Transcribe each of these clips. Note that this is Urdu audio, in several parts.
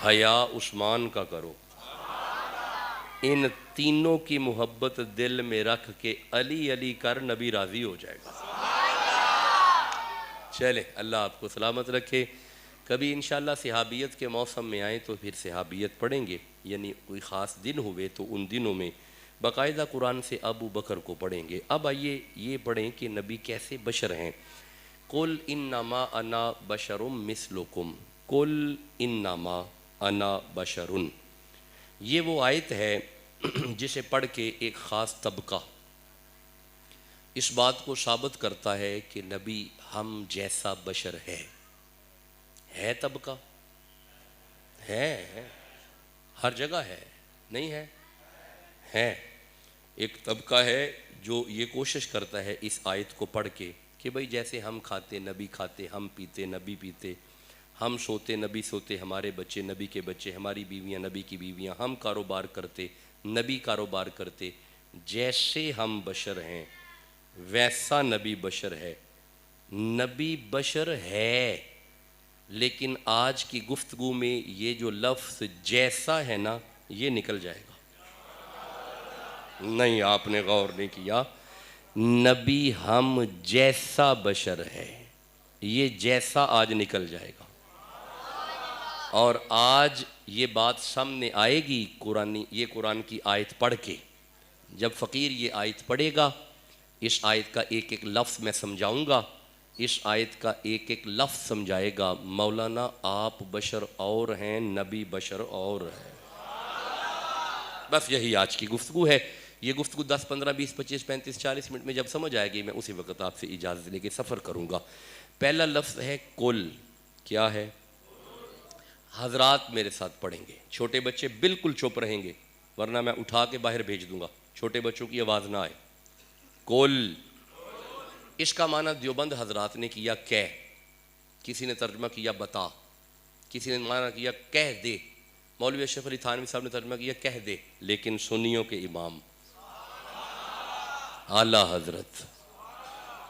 حیا عثمان کا کرو، ان تینوں کی محبت دل میں رکھ کے علی علی کر، نبی راضی ہو جائے گا۔ چلے اللہ آپ کو سلامت رکھے۔ کبھی انشاءاللہ صحابیت کے موسم میں آئیں تو پھر صحابیت پڑھیں گے، یعنی کوئی خاص دن ہوئے تو ان دنوں میں باقاعدہ قرآن سے ابو بکر کو پڑھیں گے۔ اب آئیے یہ پڑھیں کہ نبی کیسے بشر ہیں۔ قل انما انا بشر مثلکم، قل انما انا بشر، یہ وہ آیت ہے جسے پڑھ کے ایک خاص طبقہ اس بات کو ثابت کرتا ہے کہ نبی ہم جیسا بشر ہے طبقہ ہے، ہر جگہ ہے، نہیں ہے ایک طبقہ ہے جو یہ کوشش کرتا ہے اس آیت کو پڑھ کے کہ بھئی جیسے ہم کھاتے نبی کھاتے، ہم پیتے نبی پیتے، ہم سوتے نبی سوتے، ہمارے بچے نبی کے بچے، ہماری بیویاں نبی کی بیویاں، ہم کاروبار کرتے نبی کاروبار کرتے، جیسے ہم بشر ہیں ویسا نبی بشر ہے۔ نبی بشر ہے، لیکن آج کی گفتگو میں یہ جو لفظ جیسا ہے نا یہ نکل جائے گا۔ نہیں آپ نے غور نہیں کیا، نبی ہم جیسا بشر ہے، یہ جیسا آج نکل جائے گا، اور آج یہ بات سامنے آئے گی یہ قرآن کی آیت پڑھ کے۔ جب فقیر یہ آیت پڑھے گا، اس آیت کا ایک ایک لفظ میں سمجھاؤں گا، اس آیت کا ایک ایک لفظ سمجھائے گا۔ مولانا آپ بشر اور ہیں، نبی بشر اور ہے، بس یہی آج کی گفتگو ہے۔ یہ گفتگو 10 15 20 25 35 40 منٹ میں جب سمجھ آئے گی میں اسی وقت آپ سے اجازت لے کے سفر کروں گا۔ پہلا لفظ ہے کل، کیا ہے؟ حضرات میرے ساتھ پڑھیں گے، چھوٹے بچے بالکل چپ رہیں گے ورنہ میں اٹھا کے باہر بھیج دوں گا، چھوٹے بچوں کی آواز نہ آئے۔ کل، اس کا معنی دیوبند حضرات نے کیا کہہ، کسی نے ترجمہ کیا بتا، کسی نے معنی کیا کہہ دے، مولوی اشرف علی تھانوی صاحب نے ترجمہ کیا کہہ دے، لیکن سنیوں کے امام اعلیٰ حضرت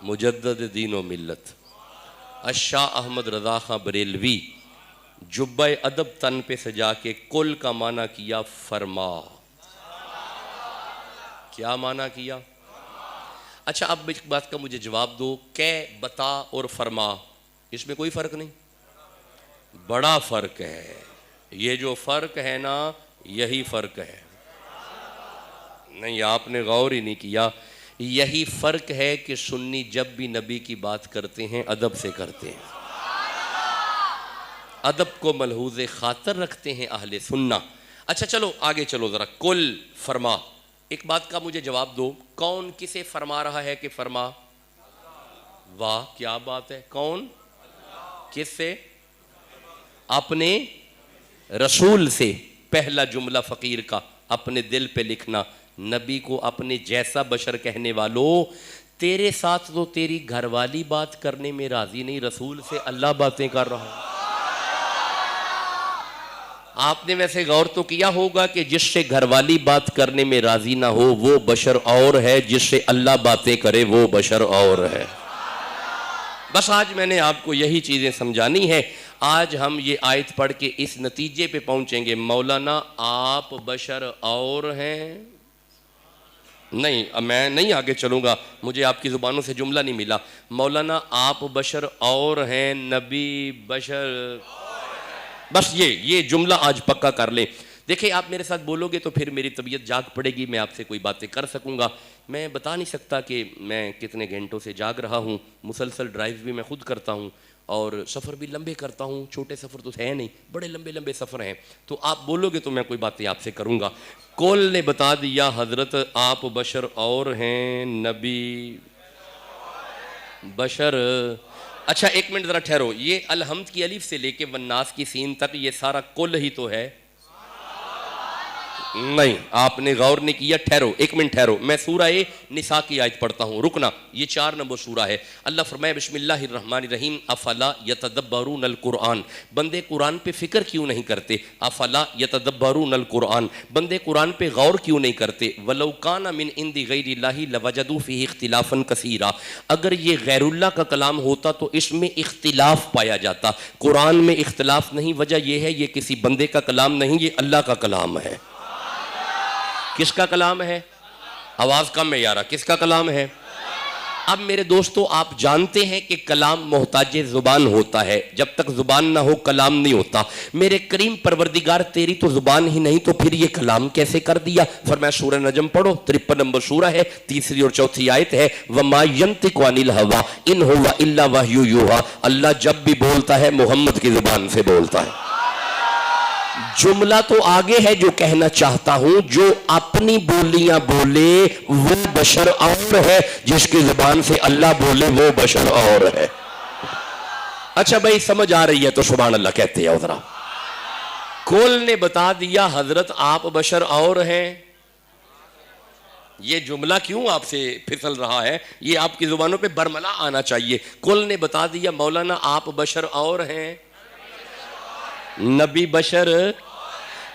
مجدد دین و ملت الشاہ احمد رضا خان بریلوی جبہ ادب تن پہ سجا کے کل کا معنی کیا فرما۔ کیا معنی کیا؟ اچھا اب ایک بات کا مجھے جواب دو، کہہ بتا اور فرما اس میں کوئی فرق نہیں؟ بڑا فرق ہے، یہ جو فرق ہے نا یہی فرق ہے۔ نہیں آپ نے غور ہی نہیں کیا، یہی فرق ہے کہ سنی جب بھی نبی کی بات کرتے ہیں ادب سے کرتے ہیں، ادب کو ملحوظ خاطر رکھتے ہیں اہل سنہ۔ اچھا چلو آگے چلو ذرا، کل فرما، ایک بات کا مجھے جواب دو، کون کسے فرما رہا ہے کہ فرما؟ واہ کیا بات ہے، کون کس سے؟ اپنے رسول سے۔ پہلا جملہ فقیر کا اپنے دل پہ لکھنا، نبی کو اپنے جیسا بشر کہنے والوں، تیرے ساتھ تو تیری گھر والی بات کرنے میں راضی نہیں، رسول سے اللہ باتیں کر رہا ہے۔ آپ نے ویسے غور تو کیا ہوگا کہ جس سے گھر والی بات کرنے میں راضی نہ ہو وہ بشر اور ہے، جس سے اللہ باتیں کرے وہ بشر اور ہے۔ بس آج میں نے آپ کو یہی چیزیں سمجھانی ہے۔ آج ہم یہ آیت پڑھ کے اس نتیجے پہ پہنچیں گے، مولانا آپ بشر اور ہیں۔ نہیں میں نہیں آگے چلوں گا، مجھے آپ کی زبانوں سے جملہ نہیں ملا۔ مولانا آپ بشر اور ہیں، نبی بشر، بس یہ جملہ آج پکا کر لیں۔ دیکھیں آپ میرے ساتھ بولو گے تو پھر میری طبیعت جاگ پڑے گی، میں آپ سے کوئی باتیں کر سکوں گا۔ میں بتا نہیں سکتا کہ میں کتنے گھنٹوں سے جاگ رہا ہوں، مسلسل ڈرائیو بھی میں خود کرتا ہوں اور سفر بھی لمبے کرتا ہوں، چھوٹے سفر تو ہے نہیں، بڑے لمبے لمبے سفر ہیں، تو آپ بولو گے تو میں کوئی باتیں آپ سے کروں گا۔ کل نے بتا دیا حضرت آپ بشر اور ہیں، نبی بشر۔ اچھا ایک منٹ ذرا ٹھہرو، یہ الحمد کی الف سے لے کے والناس کی سین تک یہ سارا کل ہی تو ہے۔ نہیں آپ نے غور نہیں کیا. ٹھہرو ایک منٹ ٹھہرو, میں سورہ نساء کی آیت پڑھتا ہوں, رکنا. یہ 4 نمبر سورہ ہے. اللہ فرمائے بسم اللہ الرحمن الرحیم افلا یتدبرون القرآن, بندے قرآن پہ فکر کیوں نہیں کرتے. افلا یتدبرون القرآن, بندے قرآن پہ غور کیوں نہیں کرتے. ولو کان من عند غیر اللہ لوجدوا فیہ اختلافا کثیرا, اگر یہ غیر اللہ کا کلام ہوتا تو اس میں اختلاف پایا جاتا. قرآن میں اختلاف نہیں, وجہ یہ ہے یہ کسی بندے کا کلام نہیں, یہ اللہ کا کلام ہے. کس کا کلام ہے؟ آواز کم ہے یارا, کس کا کلام ہے؟ اب میرے دوستو آپ جانتے ہیں کہ کلام محتاج زبان ہوتا ہے, جب تک زبان نہ ہو کلام نہیں ہوتا. میرے کریم پروردگار تیری تو زبان ہی نہیں تو پھر یہ کلام کیسے کر دیا. فرمایا سورہ نجم پڑھو, 53 نمبر سورہ ہے, 3 اور 4 آیت ہے. وما ينطق عن الهوى ان هو الا وحی یوحی, اللہ جب بھی بولتا ہے محمد کی زبان سے بولتا ہے. جملہ تو آگے ہے جو کہنا چاہتا ہوں, جو اپنی بولیاں بولے وہ بشر اور ہے, جس کی زبان سے اللہ بولے وہ بشر اور ہے. اچھا بھائی سمجھ آ رہی ہے تو سبحان اللہ کہتے ہیں. ذرا کل نے بتا دیا حضرت آپ بشر اور ہیں. یہ جملہ کیوں آپ سے پھسل رہا ہے, یہ آپ کی زبانوں پہ برملا آنا چاہیے. کل نے بتا دیا مولانا آپ بشر اور ہیں, نبی بشر.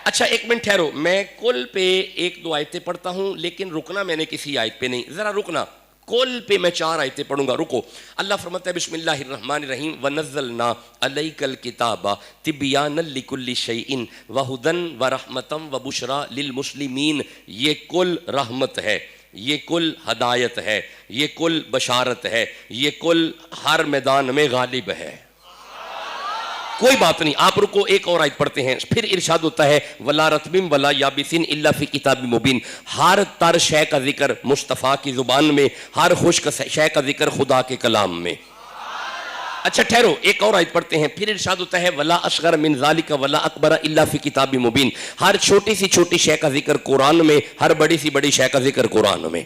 اچھا ایک منٹ ٹھہرو, میں کل پہ 1-2 آیتیں پڑھتا ہوں, لیکن رکنا میں نے کسی آیت پہ نہیں, ذرا رکنا. کل پہ میں 4 آیتیں پڑھوں گا, رکو. اللہ فرماتا ہے بسم اللہ الرحمن الرحیم وَنَزَّلْنَا عَلَيْكَ الْكِتَابَ تِبْيَانًا لِكُلِّ شَيْءٍ وَهُدًى وَرَحْمَةً وَبُشْرَى لِلْمُسْلِمِينَ. یہ کل رحمت ہے, یہ کل ہدایت ہے, یہ کل بشارت ہے, یہ کل ہر میدان میں غالب ہے. کوئی بات نہیں, آپ رکو ایک اور آیت پڑھتے ہیں. پھر ارشاد ہوتا ہے وَلَا رَطْبٍ وَلَا يَابِسٍ إِلَّا فِي كِتَابٍ مُبِينٍ, ہر تر شے کا ذکر مصطفیٰ کی زبان میں, ہر خشک شے کا ذکر خدا کے کلام میں. اچھا ٹھہرو ایک اور آیت پڑھتے ہیں. پھر ارشاد ہوتا ہے وَلَا أَصْغَرَ مِنْ ذَلِكَ وَلَا أَكْبَرَ إِلَّا فِي كِتَابٍ مُبِينٍ, ہر چھوٹی سی چھوٹی شے کا ذکر قرآن میں, ہر بڑی سی بڑی شے کا ذکر قرآن میں.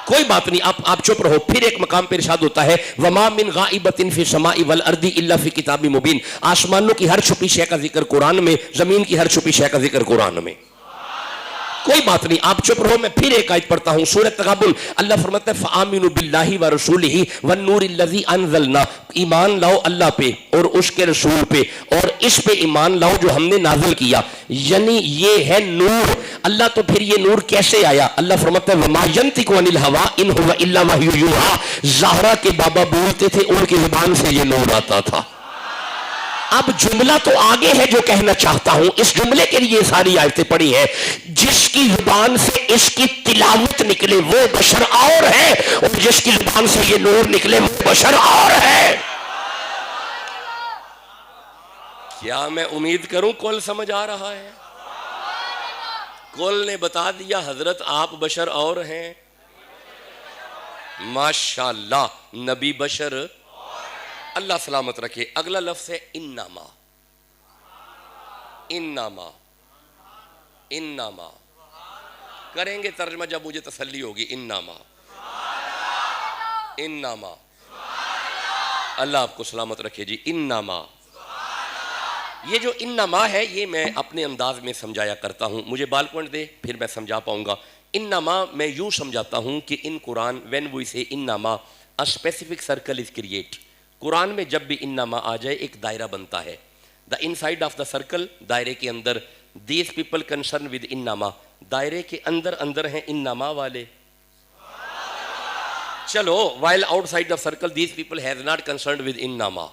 کوئی بات نہیں, آپ چپ رہو. پھر ایک مقام پہ ارشاد ہوتا ہے وَمَا مِنْ غَائِبَةٍ فِي السَّمَاءِ وَالْأَرْضِ إِلَّا فِي كِتَابٍ مُبِينٍ, آسمانوں کی ہر چھپی شے کا ذکر قرآن میں, زمین کی ہر چھپی شے کا ذکر قرآن میں. کوئی بات نہیں, آپ چپ رہو. میں پھر ایک آیت پڑھتا ہوں, سورہ تغابن. اللہ فرماتا ہے فَآمِنُوا بِاللَّهِ وَرَسُولِهِ وَالنُّورِ الَّذِي أَنزَلْنَا, ایمان لاؤ اللہ پہ اور اس کے رسول پہ, اور اس پہ ایمان لاؤ جو ہم نے نازل کیا, یعنی یہ ہے نور. اللہ تو پھر یہ نور کیسے آیا؟ اللہ فرماتا ہے وَمَا يَنطِقُ عَنِ الْهَوَىٰ إِنْ هُوَ إِلَّا وَحْيٌ يُوحَىٰ, زہرا کے بابا بولتے تھے, ان کی زبان سے یہ نور آتا تھا. اب جملہ تو آگے ہے جو کہنا چاہتا ہوں, اس جملے کے لیے ساری آیتیں پڑھی ہیں. جس کی زبان سے اس کی تلاوت نکلے وہ بشر اور ہے, اور جس کی زبان سے یہ نور نکلے وہ بشر اور ہے. کیا میں امید کروں کل سمجھ آ رہا ہے؟ کل نے بتا دیا حضرت آپ بشر اور ہیں, ماشاءاللہ نبی بشر. اللہ سلامت رکھے. اگلا لفظ ہے انما. انما انما کریں گے ترجمہ جب مجھے تسلی ہوگی. انما انما, اللہ آپ کو سلامت رکھے جی. انما, یہ جو انما ہے یہ میں اپنے انداز میں سمجھایا کرتا ہوں, مجھے بال پوائنٹ دے پھر میں سمجھا پاؤں گا. انما میں یوں سمجھاتا ہوں کہ ان قرآن when we say انما a specific circle is created. قرآن میں جب بھی انما آ جائے ایک دائرہ بنتا ہے. The inside of the circle, دائرے کے اندر, دیز پیپل کنسرن ود انما, دائرے کے اندر اندر ہیں انما والے. چلو while outside the circle these people has not concerned with انما.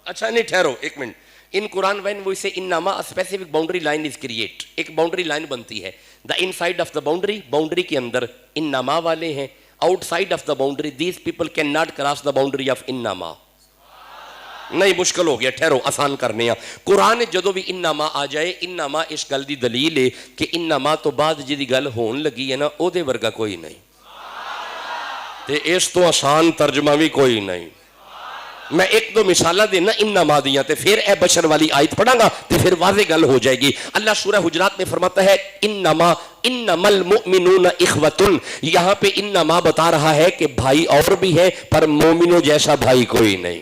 اچھا نہیں ٹھہرو ایک minute. In Quran when we say انما a specific boundary line is created, ایک باؤنڈری لائن بنتی ہے. The inside of the boundary, boundary کے اندر انما والے ہیں. outside of the boundary these people cannot cross the boundary of انما. نہیں مشکل ہو گیا, ٹھہرو آسان کرنے ہیں. قرآن جدو بھی انما آ جائے, انما اس گل دی دلیل ہے کہ انما تو بعد جدی گل ہون لگی ہے نا او دے ورگا کوئی نہیں, تے اس تو آسان ترجمہ بھی کوئی نہیں. میں 1-2 مثالہ دینا انما دیاں, تے پھر اے بشر والی آیت پڑھاں گا تے پھر واضح گل ہو جائے گی. اللہ سورہ حجرات میں فرماتا ہے انما المؤمنون اخوۃ, یہاں پہ انما بتا رہا ہے کہ بھائی اور بھی ہے پر مومنوں جیسا بھائی کوئی نہیں.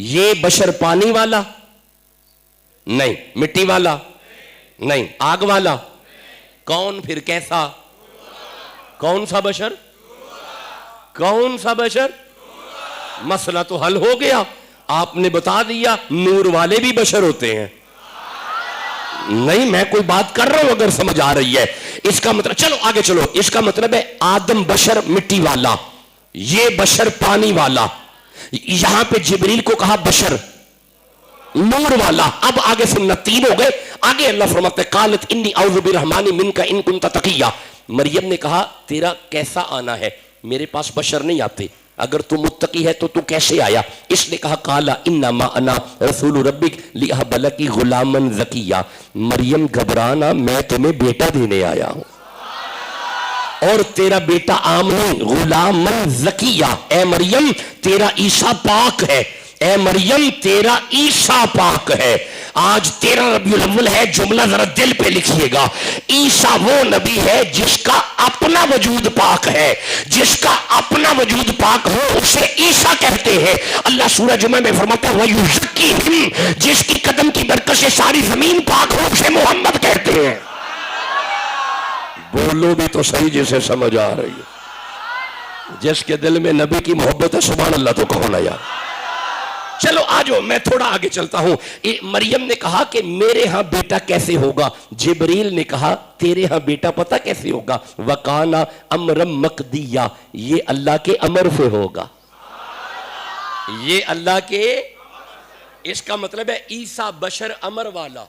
یہ بشر پانی والا نہیں، مٹی والا نہیں، آگ والا کون؟ پھر کیسا؟ کون سا بشر؟ کون سا بشر؟ مسئلہ تو حل ہو گیا، آپ نے بتا دیا نور والے بھی بشر ہوتے ہیں۔ نہیں، میں کوئی بات کر رہا ہوں اگر سمجھ آ رہی ہے۔ اس کا مطلب، چلو آگے چلو، اس کا مطلب ہے آدم بشر مٹی والا، یہ بشر پانی والا، یہاں پہ جبریل کو کہا بشر نور والا۔ اب آگے سننا، تین ہو گئے۔ آگے اللہ فرماتے قالت انی اعوذ بالرحمن منک ان کنت تقیا، مریم نے کہا تیرا کیسا آنا ہے، میرے پاس بشر نہیں آتے، اگر تو متقی ہے تو کیسے آیا؟ اس نے کہا قالا انما انا رسول ربک لیہب لک غلاما زکیا، مریم گھبرانا، میں تمہیں بیٹا دینے آیا ہوں، اور تیرا بیٹا عام نہیں، غلاما زکیا، اے مریم تیرا عیسیٰ پاک ہے، اے مریم تیرا عیسیٰ پاک ہے۔ آج 13 ربیع الاول ہے، جملہ ذرا دل پہ لکھیے گا، عیسیٰ وہ نبی ہے جس کا اپنا وجود پاک ہے، جس کا اپنا وجود پاک ہو اسے عیسیٰ کہتے ہیں۔ اللہ سورہ جمعہ میں فرماتا ہے وَيُزَكِّيهِمْ، جس کی قدم کی برکت سے ساری زمین پاک ہو اسے محمد کہتے ہیں۔ بولو بھی تو صحیح جسے سمجھ آ رہی ہے، جس کے دل میں نبی کی محبت ہے سبحان اللہ تو کہو نا یار۔ چلو آجو میں تھوڑا آگے چلتا ہوں۔ مریم نے کہا کہ میرے ہاں بیٹا کیسے ہوگا؟ جبریل نے کہا تیرے ہاں بیٹا پتہ کیسے ہوگا؟ وَقَانَ أَمْرًا مَقْدِيًّا، یہ اللہ کے امر سے ہوگا، یہ اللہ کے، اس کا مطلب ہے عیسیٰ بشر امر والا،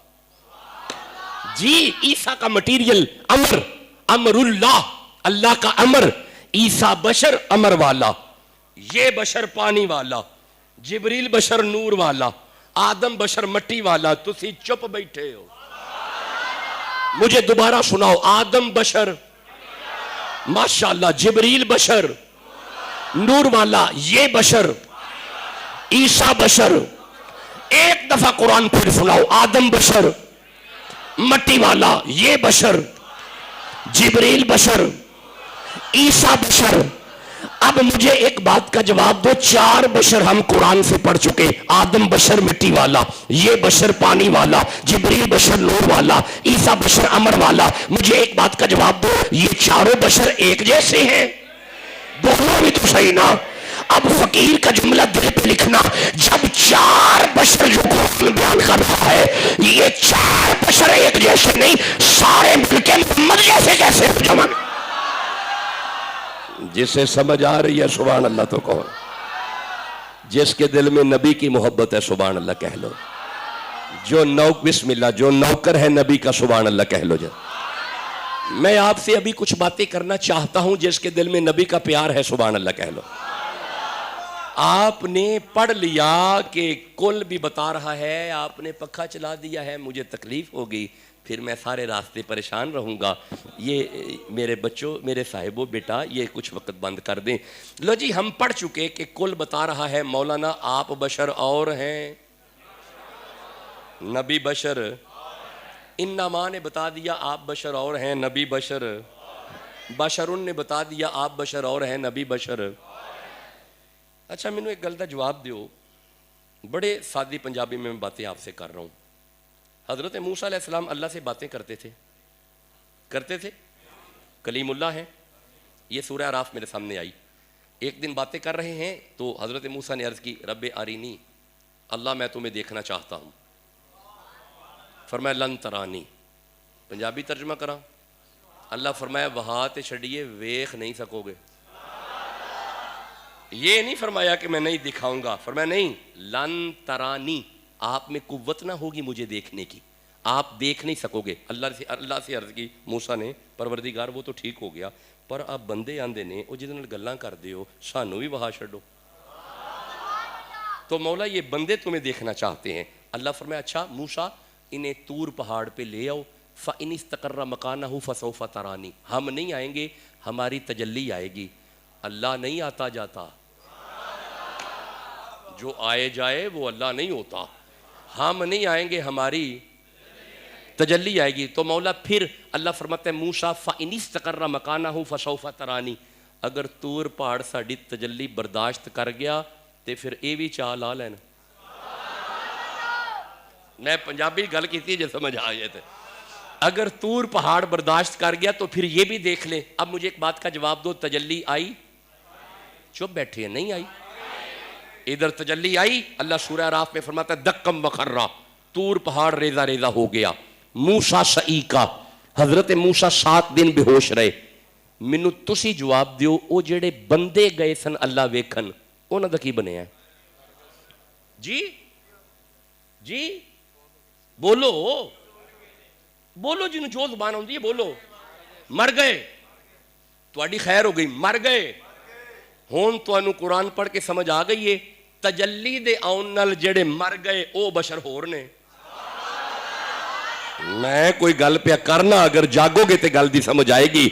جی عیسیٰ کا مٹیریل امر، امر اللہ، اللہ کا امر، عیسیٰ بشر امر والا، یہ بشر پانی والا، جبریل بشر نور والا، آدم بشر مٹی والا، تسی چپ بیٹھے ہو۔ مجھے دوبارہ سناؤ، آدم بشر ماشاءاللہ، جبریل بشر نور والا، یہ بشر عیسیٰ بشر۔ ایک دفعہ قرآن پھر سناؤ، آدم بشر مٹی والا، یہ بشر جبریل بشر عیسیٰ بشر۔ اب مجھے ایک بات کا جواب دو، 4 بشر ہم قرآن سے پڑھ چکے، آدم بشر مٹی والا، یہ بشر پانی والا، جبریل بشر نور والا، عیسیٰ بشر امر والا۔ مجھے ایک بات کا جواب دو، یہ چاروں بشر ایک جیسے ہیں؟ بولو بھی تو صحیح نا۔ اب فقیر کا جملہ دل پہ لکھنا، جب 4 بشر جو قرآن بیان کر رہا ہے، یہ 4 بشر ایک جیسے نہیں، سارے مل کے محمد جیسے کیسے ہو جمع؟ جسے سمجھ آ رہی ہے سبحان اللہ تو کہو، جس کے دل میں نبی کی محبت ہے سبحان اللہ کہہ لو، جو بسم اللہ، جو نوکر ہے نبی کا سبحان اللہ کہہ لو۔ میں آپ سے ابھی کچھ باتیں کرنا چاہتا ہوں، جس کے دل میں نبی کا پیار ہے سبحان اللہ کہہ لو۔ آپ نے پڑھ لیا کہ کل بھی بتا رہا ہے، آپ نے پنکھا چلا دیا ہے، مجھے تکلیف ہوگی، پھر میں سارے راستے پریشان رہوں گا، یہ میرے بچوں، میرے صاحبوں، بیٹا یہ کچھ وقت بند کر دیں۔ لو جی ہم پڑھ چکے کہ کل بتا رہا ہے مولانا آپ بشر اور ہیں، نبی بشر، انما نے بتا دیا آپ بشر اور ہیں، نبی بشر، بشرن نے بتا دیا آپ بشر اور ہیں، نبی بشر۔ اچھا میں نے ایک گل دا جواب دیو، بڑے سادی پنجابی میں باتیں آپ سے کر رہا ہوں۔ حضرت موسیٰ علیہ السلام اللہ سے باتیں کرتے تھے، کلیم اللہ ہیں، یہ سورہ اعراف میرے سامنے آئی۔ ایک دن باتیں کر رہے ہیں تو حضرت موسیٰ نے عرض کی رب ارینی، اللہ میں تمہیں دیکھنا چاہتا ہوں۔ فرمایا لن ترانی، پنجابی ترجمہ کرا، اللہ فرمایا وہاں تے چھڑیے ویکھ نہیں سکو گے۔ یہ نہیں فرمایا کہ میں نہیں دکھاؤں گا، فرمایا نہیں، لن ترانی، آپ میں قوت نہ ہوگی مجھے دیکھنے کی، آپ دیکھ نہیں سکو گے۔ اللہ سے عرض کی موسیٰ نے پروردگار وہ تو ٹھیک ہو گیا، پر آپ بندے آندے نے وہ جہاں گلاں کر دیو سانو بھی وہاں چھڈو، تو مولا یہ بندے تمہیں دیکھنا چاہتے ہیں۔ اللہ فرمایا اچھا موسیٰ انہیں طور پہاڑ پہ لے آؤ، فَإِنِ اسْتَقَرَّ مَكَانَهُ فَسَوْفَ تَرَانِي، ہم نہیں آئیں گے، ہماری تجلی آئے گی۔ اللہ نہیں آتا جاتا، جو آئے جائے وہ اللہ نہیں ہوتا، ہم نہیں آئیں گے، ہماری تجلی آئے گی۔ تو مولا پھر اللہ فرماتا ہے موسیٰ فَإِنِ اسْتَقَرَّ مَكَانَهُ فَسَوْفَ تَرَانِي، اگر طور پہاڑ ساڑی تجلی برداشت کر گیا تے پھر اے بھی چاہ لا لینا۔ میں پنجابی گل کی جو سمجھ آ گئے تھے. اگر طور پہاڑ برداشت کر گیا تو پھر یہ بھی دیکھ لیں. اب مجھے ایک بات کا جواب دو, تجلی آئی؟ چپ بیٹھے ہیں, نہیں آئی. ادھر تجلی آئی. اللہ سورہ اعراف میں فرماتا ہے دکم وخرا, طور پہاڑ ریزہ ریزہ ہو گیا. موسیٰ سعیقہ, حضرت موسیٰ 7 دن بے ہوش رہے. مینو تسی جواب دیو, او جڑے بندے گئے سن اللہ ویکھن, انہاں دا کی بنیا ہے؟ جی جی بولو بولو, جنہوں جو زبان ہوندی ہے بولو. مر گئے, تواڈی خیر ہو گئی, مر گئے. ہون تانوں قرآن پڑھ کے سمجھ آ گئی ہے تجلی دے آن نال جڑے مر گئے او بشر ہور نے. میں کوئی گل پہ کرنا, اگر جاگو گے تے گل دی سمجھ آئے گی.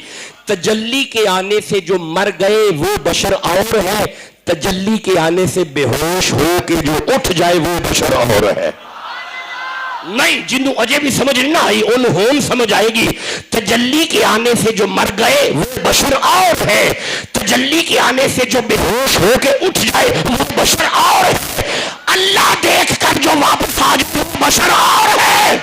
تجلی کے آنے سے جو مر گئے وہ بشر اور ہے, تجلی کے آنے سے بے ہوش ہو کے جو اٹھ جائے وہ بشر اور ہے. نہیں, جنہوں اجے بھی سمجھ نہیں آئی انہوں سمجھ آئے گی. تجلی کے آنے سے جو مر گئے وہ بشر اور ہے, تجلی کے آنے سے جو بے ہوش ہو کے اٹھ جائے وہ بشر اور ہے. اللہ دیکھ کر جو واپس آ جائے وہ بشر اور ہے.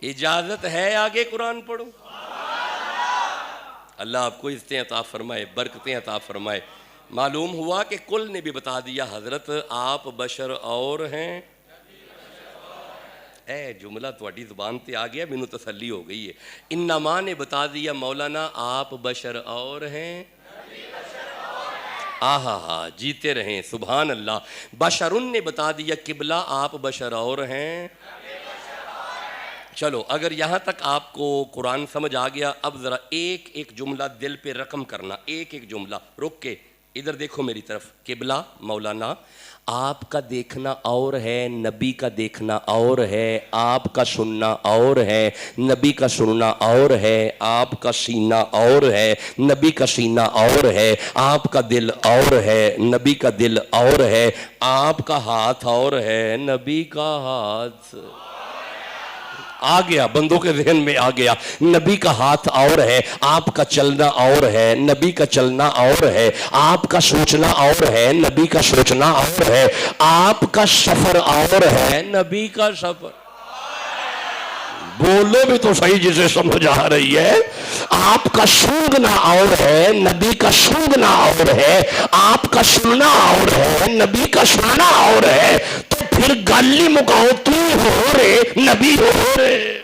اجازت ہے آگے قرآن پڑھو؟ اللہ آپ کو عزتیں عطا فرمائے, برکتیں عطا فرمائے. معلوم ہوا کہ کل نے بھی بتا دیا حضرت آپ بشر اور ہیں. اے جملہ تواڈی زبان تے آ گیا, مینوں تسلی ہو گئی ہے. انما نے بتا دیا مولانا آپ بشر اور ہیں. آہا ہاں, جیتے رہیں, سبحان اللہ. بشرن نے بتا دیا قبلہ آپ بشر اور ہیں. چلو اگر یہاں تک آپ کو قرآن سمجھ آ گیا, اب ذرا ایک ایک جملہ دل پہ رقم کرنا, ایک ایک جملہ. رک کے ادھر دیکھو میری طرف. قبلہ مولانا آپ کا دیکھنا اور ہے, نبی کا دیکھنا اور ہے, آپ کا سننا اور ہے, نبی کا سننا اور ہے, آپ کا سینہ اور ہے, نبی کا سینہ اور ہے, آپ کا دل اور ہے, نبی کا دل اور ہے, آپ کا ہاتھ اور ہے, نبی کا ہاتھ آ گیا, بندوں کے ذہن میں آ گیا. نبی کا ہاتھ اور ہے, آپ کا چلنا اور ہے, نبی کا چلنا اور ہے, آپ کا سوچنا اور ہے, نبی کا سوچنا اور ہے, آپ کا سفر اور ہے, نبی کا سفر. بولو بھی تو صحیح جسے سمجھ آ رہی ہے. آپ کا سونگنا اور ہے, نبی کا سونگنا اور ہے, آپ کا سننا اور ہے, نبی کا سننا اور ہے. تو پھر گالی مکاؤ, تو ہو رہے نبی ہو رہے.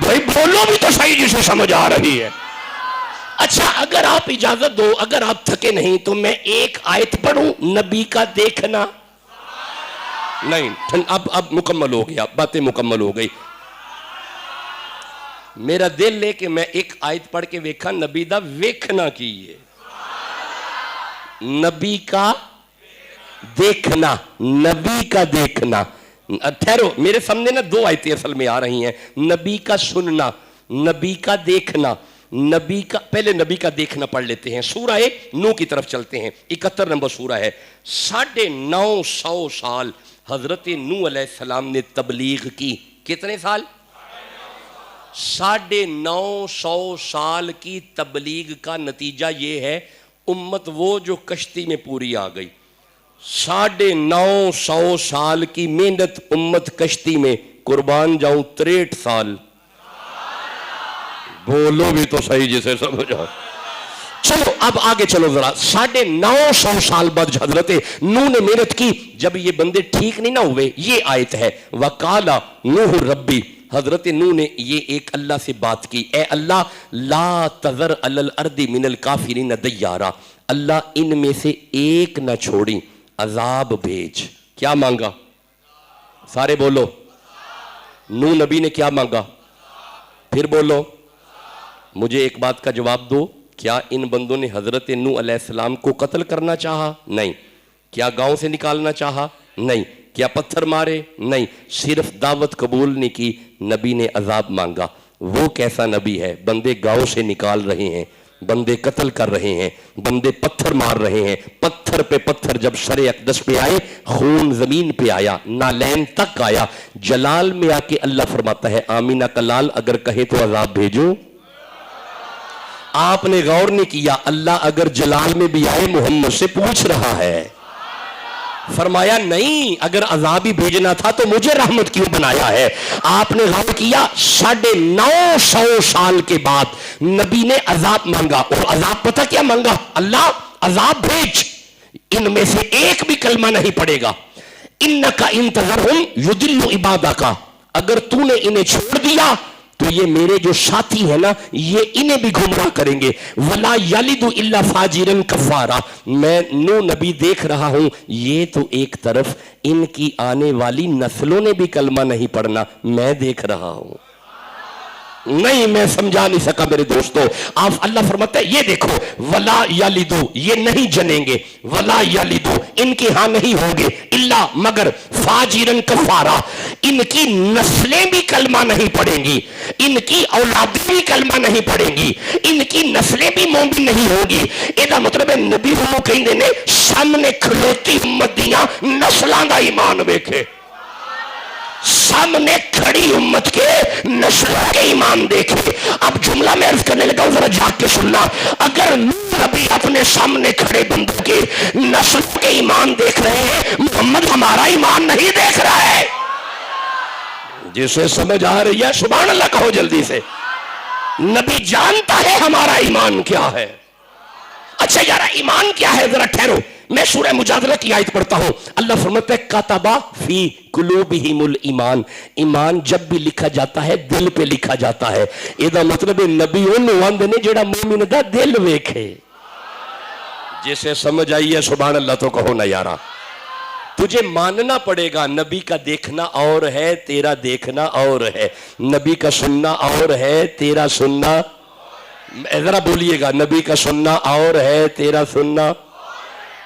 بھائی بولو بھی تو صحیح جسے سمجھ آ رہی ہے. اچھا اگر آپ اجازت دو, اگر آپ تھکے نہیں تو میں ایک آیت پڑھوں, نبی کا دیکھنا. نہیں اب مکمل ہو گیا, باتیں مکمل ہو گئی. میرا دل لے کہ میں ایک آیت پڑھ کے ویکھا نبی دا ویکھنا کی ہے. نبی کا دیکھنا, نبی کا دیکھنا. ٹھہرو, میرے سامنے نا 2 آیتیں اصل میں آ رہی ہیں. نبی کا سننا, نبی کا دیکھنا. نبی کا, پہلے نبی کا دیکھنا پڑھ لیتے ہیں. سورہ نوح کی طرف چلتے ہیں, 71 نمبر سورہ ہے. 950 سال حضرت نوح علیہ السلام نے تبلیغ کی. کتنے سال؟ 950 سال کی تبلیغ کا نتیجہ یہ ہے امت وہ جو کشتی میں پوری آ گئی. 950 سال کی محنت امت کشتی میں, قربان جاؤں 63 سال. بولو بھی تو صحیح جسے سمجھ آ. چلو اب آگے چلو ذرا. 950 سال بعد حضرت نوح نے محنت کی. جب یہ بندے ٹھیک نہیں نہ ہوئے, یہ آیت ہے وَقَالَ نُوحُ رَبِّ. حضرت نوح نے یہ ایک اللہ سے بات کی, اے اللہ لا تذر علی الارض من الکافرین دیارا, اللہ ان میں سے ایک نہ چھوڑی, عذاب بھیج. کیا مانگا؟ سارے بولو. نوح نبی نے کیا مانگا؟ پھر بولو. مجھے ایک بات کا جواب دو, کیا ان بندوں نے حضرت نوح علیہ السلام کو قتل کرنا چاہا؟ نہیں. کیا گاؤں سے نکالنا چاہا؟ نہیں. کیا پتھر مارے؟ نہیں. صرف دعوت قبول نہیں کی, نبی نے عذاب مانگا. وہ کیسا نبی ہے؟ بندے گاؤں سے نکال رہے ہیں, بندے قتل کر رہے ہیں، بندے پتھر مار رہے ہیں، پتھر پہ پتھر جب شر اقدس پہ آئے، خون زمین پہ آیا، نالین تک آیا، جلال میں آ کے اللہ فرماتا ہے آمینہ کا لال اگر کہے تو عذاب بھیجوں؟ آپ نے غور نہیں کیا، اللہ اگر جلال میں بھی آئے محمد سے پوچھ رہا ہے، فرمایا نہیں، اگر عذاب ہی بھیجنا تھا تو مجھے رحمت کیوں بنایا ہے؟ آپ نے غور کیا 950 سال کے بعد نبی نے عذاب مانگا، اور عذاب پتہ کیا مانگا؟ اللہ عذاب بھیج، ان میں سے ایک بھی کلمہ نہیں پڑے گا، انکا انتظرہم یضلوا عبادک، اگر تو نے انہیں چھوڑ دیا تو یہ میرے جو ساتھی ہیں نا یہ انہیں بھی گمراہ کریں گے، ولا یلد الا فاجرا کفارا، میں نو نبی دیکھ رہا ہوں یہ تو ایک طرف ان کی آنے والی نسلوں نے بھی کلمہ نہیں پڑھنا، میں دیکھ رہا ہوں، نہیں میں سمجھا نہیں سکا میرے دوستو، آپ اللہ فرماتا ہے یہ دیکھو ولا یلدو، یہ نہیں جنیں گے، ولا یلدو ان کے ہاں نہیں ہوں گے، الا مگر فاجرن کفارا، ان کی نسلیں بھی کلمہ نہیں پڑھیں گی، ان کی اولادیں بھی کلمہ نہیں پڑھیں گی، ان کی نسلیں بھی مومن نہیں ہوں گی، ایدہ مطلب ہے نبی ہوں کہیں نے سامنے کھلوتی امت دیاں نسلان دا ایمان بیکھے، سامنے کھڑی امت کے نسلوں کے ایمان دیکھے۔ اب جملہ میں عرض کرنے لگا ہوں، ذرا جاگ کے سننا، اگر نبی اپنے سامنے کھڑے بندوں کے نسلوں کے ایمان دیکھ رہے ہیں، محمد ہمارا ایمان نہیں دیکھ رہا ہے۔ جسے سمجھ آ رہی ہے سبحان اللہ کہو جلدی سے، نبی جانتا ہے ہمارا ایمان کیا ہے۔ اچھا یار ایمان کیا ہے؟ ذرا ٹھہرو، میں سورہ مجادلہ کی آیت پڑھتا ہوں، اللہ فرماتا ہے کتبا فی قلوبہم الایمان، ایمان جب بھی لکھا جاتا ہے دل پہ لکھا جاتا ہے، ایدہ مطلب نبی انہوں نے جڑا مومن دا دل ویکھے، جسے سمجھ آئی ہے سبحان اللہ تو کہو نا یارا۔ تجھے ماننا پڑے گا نبی کا دیکھنا اور ہے، تیرا دیکھنا اور ہے، نبی کا سننا اور ہے، تیرا سننا، ذرا بولیے گا نبی کا سننا اور ہے، تیرا سننا،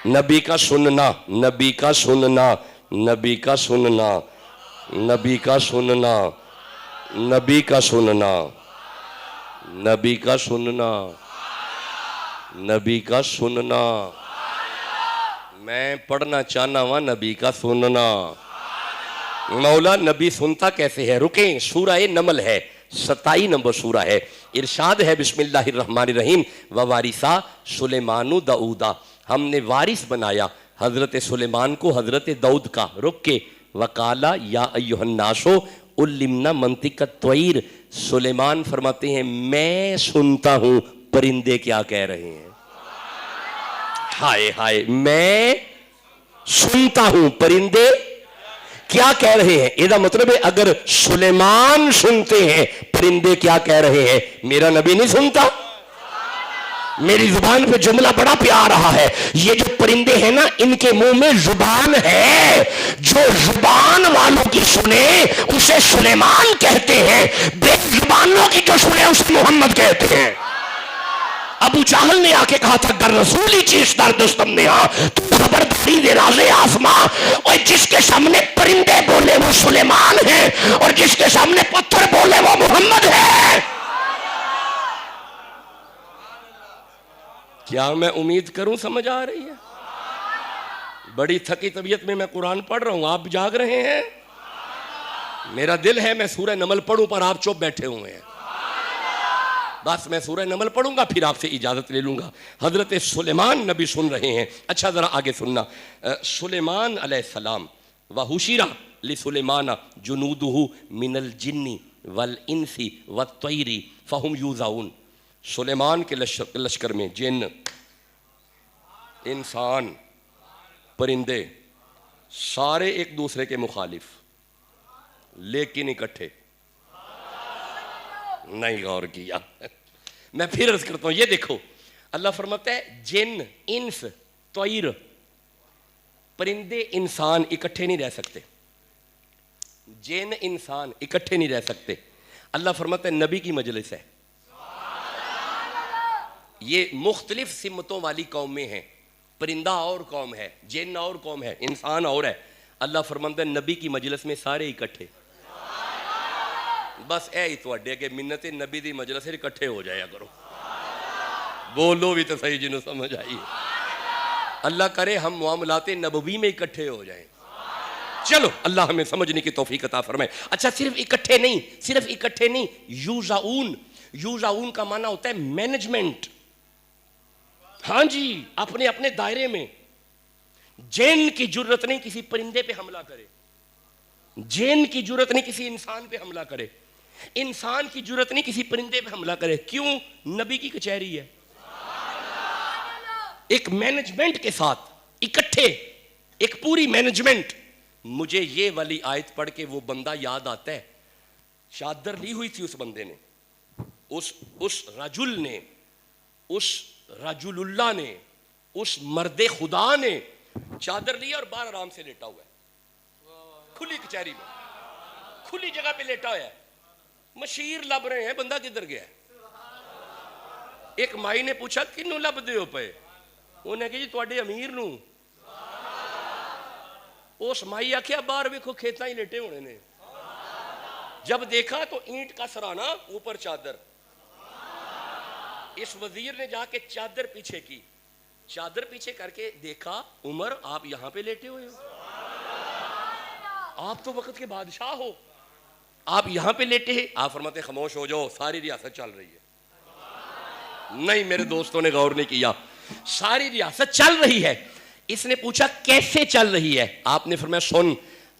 نبی کا سننا، نبی کا سننا، نبی کا سننا، نبی کا سننا، نبی کا سننا، نبی کا سننا، نبی کا سننا، میں پڑھنا چاہنا ہوا نبی کا سننا۔ مولا نبی سنتا کیسے ہے؟ رکیں، سورہ نمل ہے، 27 نمبر سورہ ہے، ارشاد ہے بسم اللہ الرحمن الرحیم ووارثا سلیمان داؤدا، ہم نے وارث بنایا حضرت سلیمان کو حضرت داؤد کا۔ رک کے وقالا یا ایھا الناس علمنا منطق الطیر، سلیمان فرماتے ہیں میں سنتا ہوں پرندے کیا کہہ رہے ہیں، ہائے ہائے میں سنتا ہوں پرندے کیا کہہ رہے ہیں، ایدہ مطلب ہے اگر سلیمان سنتے ہیں پرندے کیا کہہ رہے ہیں، میرا نبی نہیں سنتا؟ میری زبان پہ جملہ بڑا پیار رہا ہے، یہ جو پرندے ہیں نا ان کے منہ میں زبان ہے، جو زبان والوں کی سنے اسے سلیمان کہتے ہیں، بے زبانوں کی جو سنے اسے محمد کہتے ہیں۔ ابو جہل نے آ کے کہا تھا گر رسولی چیز در دستم نے تو خبرداری دے راز آسماں، اور جس کے سامنے پرندے بولے وہ سلیمان ہے اور جس کے سامنے پتھر بولے وہ محمد ہے۔ کیا میں امید کروں سمجھ آ رہی ہے؟ بڑی تھکی طبیعت میں قرآن پڑھ رہا ہوں، آپ جاگ رہے ہیں؟ میرا دل ہے میں سورہ نمل پڑھوں پر آپ چپ بیٹھے ہوئے ہیں، بس میں سورہ نمل پڑھوں گا پھر آپ سے اجازت لے لوں گا۔ حضرت سلیمان نبی سن رہے ہیں، اچھا ذرا آگے سننا، سلیمان علیہ السلام وحشر لسلیمان جنودہ من الجن والانس والطیر فہم یوزعون، سلیمان کے لشکر میں جن، انسان، پرندے سارے ایک دوسرے کے مخالف لیکن اکٹھے، نہیں غور کیا۔ میں پھر عرض کرتا ہوں، یہ دیکھو اللہ فرماتا ہے جن، انس، طیر، پرندے انسان اکٹھے نہیں رہ سکتے، جن انسان اکٹھے نہیں رہ سکتے۔ اللہ فرماتا ہے نبی کی مجلس ہے، یہ مختلف سمتوں والی قومیں ہیں، پرندہ اور قوم ہے، جن اور قوم ہے، انسان اور ہے، اللہ فرماتا ہے نبی کی مجلس میں سارے اکٹھے، بس اے ہی تو اڈے کہ منت نبی دی مجلس سے اکٹھے ہو جایا کرو، بولو بھی تو صحیح جنہوں سمجھ آئی. اللہ کرے ہم معاملات نبوی میں اکٹھے ہو جائیں. چلو اللہ ہمیں سمجھنے کی توفیق عطا فرمائے. اچھا صرف اکٹھے نہیں, یوزعون کا معنی ہوتا ہے مینجمنٹ. ہاں جی, اپنے اپنے دائرے میں. جین کی جرت نہیں کسی پرندے پہ حملہ کرے, جین کی جرت نہیں کسی انسان پہ حملہ کرے, انسان کی جرت نہیں کسی پرندے پہ حملہ کرے. کیوں؟ نبی کی کچہری ہے. ایک مینجمنٹ کے ساتھ اکٹھے, ایک پوری مینجمنٹ. مجھے یہ والی آیت پڑھ کے وہ بندہ یاد آتا ہے, چادر لی ہوئی تھی اس بندے نے, اس رجل نے, اس رجل اللہ نے, اس مرد خدا نے چادر لی اور باہر آرام سے لیٹا ہوا ہے, کھلی کچہری میں, کھلی جگہ پہ لیٹا ہوا ہے. مشیر لب رہے ہیں, بندہ کدھر گیا ہے؟ ایک مائی نے پوچھا کنوں لب دے ہو پے؟ انہیں کہا جی تواڈے امیر نو. اس مائی آکھیا باہر ویکھو کھیتاں ہی لیٹے ہونے نے. جب دیکھا تو اینٹ کا سرانا اوپر چادر. اس وزیر نے جا کے چادر پیچھے کی, چادر پیچھے کر کے دیکھا, عمر آپ یہاں پہ لیٹے ہوئے ہو, آپ تو وقت کے بادشاہ ہو, آپ یہاں پہ لیٹے ہیں. آپ فرماتے خاموش ہو جاؤ, ساری ریاست چل رہی ہے. نہیں, میرے دوستوں نے غور نہیں کیا, ساری ریاست چل رہی ہے. اس نے پوچھا کیسے چل رہی ہے؟ آپ نے فرمایا سن,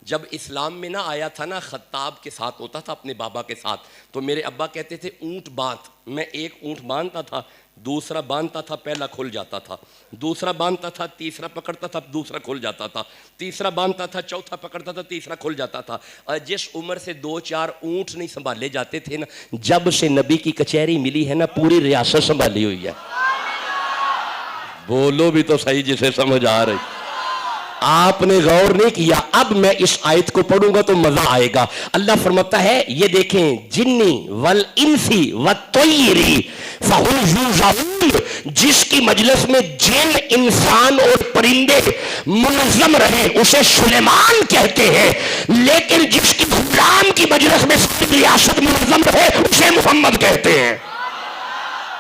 جب اسلام میں نہ آیا تھا نا, خطاب کے ساتھ ہوتا تھا اپنے بابا کے ساتھ, تو میرے ابا کہتے تھے اونٹ باندھ. میں ایک اونٹ باندھتا تھا, دوسرا باندھتا تھا, پہلا کھل جاتا تھا, دوسرا باندھتا تھا, تیسرا پکڑتا تھا, دوسرا کھل جاتا تھا, تیسرا باندھتا تھا, چوتھا پکڑتا تھا, تیسرا کھل جاتا تھا. اور جس عمر سے 2-4 اونٹ نہیں سنبھالے جاتے تھے نا, جب سے نبی کی کچہری ملی ہے نا, پوری ریاست سنبھالی ہوئی ہے. بولو بھی تو صحیح جسے سمجھ آ رہی. آپ نے غور نہیں کیا. اب میں اس آیت کو پڑھوں گا تو مزہ آئے گا. اللہ فرماتا ہے, یہ دیکھیں, جنی والانسی والطیری فہم یوزعون, جس کی مجلس میں جن, انسان اور پرندے منظم رہے اسے سلیمان کہتے ہیں, لیکن جس کی غلام کی مجلس میں ساری ریاست منظم رہے اسے محمد کہتے ہیں.